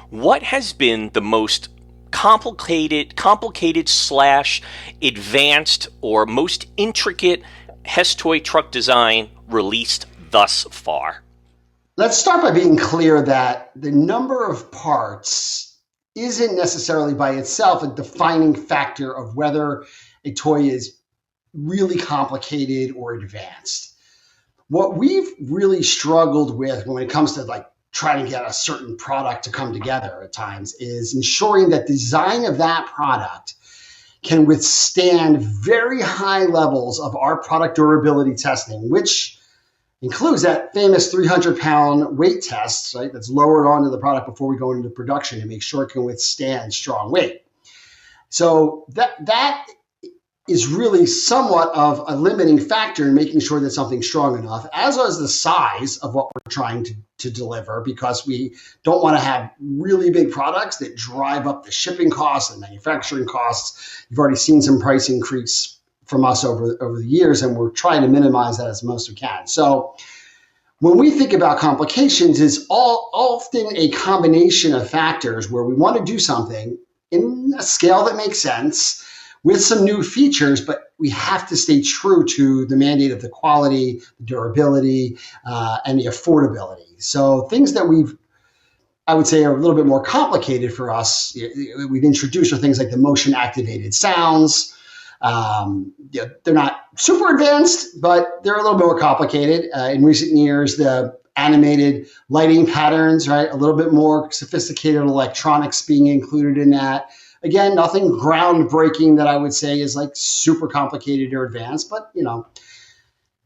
what has been the most complicated slash advanced or most intricate Hess toy truck design released thus far? Let's start by being clear that the number of parts isn't necessarily by itself a defining factor of whether a toy is really complicated or advanced. What we've really struggled with when it comes to trying to get a certain product to come together at times is ensuring that design of that product can withstand very high levels of our product durability testing, which includes that famous 300-pound weight test, right? That's lowered onto the product before we go into production to make sure it can withstand strong weight. So that is really somewhat of a limiting factor in making sure that something's strong enough, as is the size of what we're trying to deliver, because we don't want to have really big products that drive up the shipping costs and manufacturing costs. You've already seen some price increase from us over the years, and we're trying to minimize that as most we can. So when we think about complications, it's often a combination of factors where we want to do something in a scale that makes sense with some new features, but we have to stay true to the mandate of the quality, the durability, and the affordability. So things that I would say are a little bit more complicated for us, we've introduced are things like the motion activated sounds. They're not super advanced, but they're a little bit more complicated. In recent years, the animated lighting patterns, right? A little bit more sophisticated electronics being included in that. Again, nothing groundbreaking that I would say is super complicated or advanced, but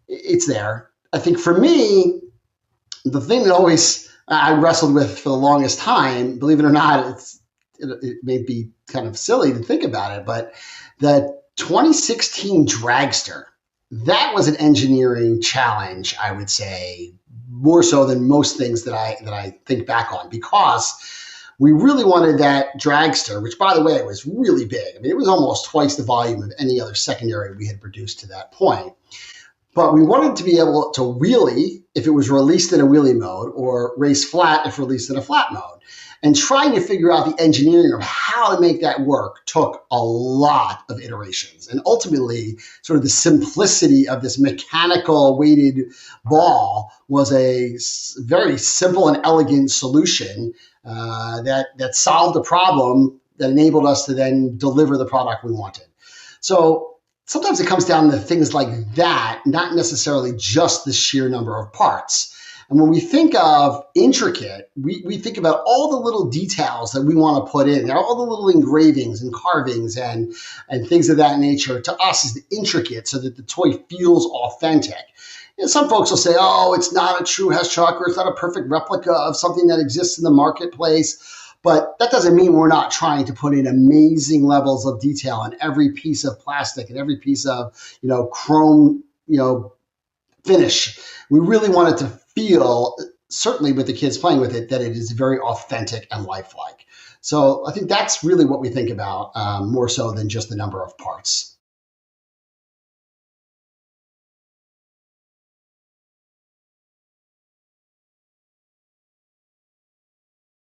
it's there. I think for me, the thing that always I wrestled with for the longest time, believe it or not, it may be kind of silly to think about it, but the 2016 Dragster, that was an engineering challenge, I would say, more so than most things that I think back on, because we really wanted that Dragster, which, by the way, was really big. I mean, it was almost twice the volume of any other secondary we had produced to that point. But we wanted to be able to wheelie if it was released in a wheelie mode, or race flat if released in a flat mode. And trying to figure out the engineering of how to make that work took a lot of iterations. And ultimately, sort of the simplicity of this mechanical weighted ball was a very simple and elegant solution that solved a problem that enabled us to then deliver the product we wanted. So sometimes it comes down to things like that, not necessarily just the sheer number of parts. And when we think of intricate, we think about all the little details that we want to put in, all the little engravings and carvings and things of that nature. To us is the intricate, so that the toy feels authentic. Some folks will say, oh, it's not a true Hess truck, or it's not a perfect replica of something that exists in the marketplace. But that doesn't mean we're not trying to put in amazing levels of detail in every piece of plastic and every piece of, chrome, finish. We really want it to feel, certainly with the kids playing with it, that it is very authentic and lifelike. So I think that's really what we think about, more so than just the number of parts.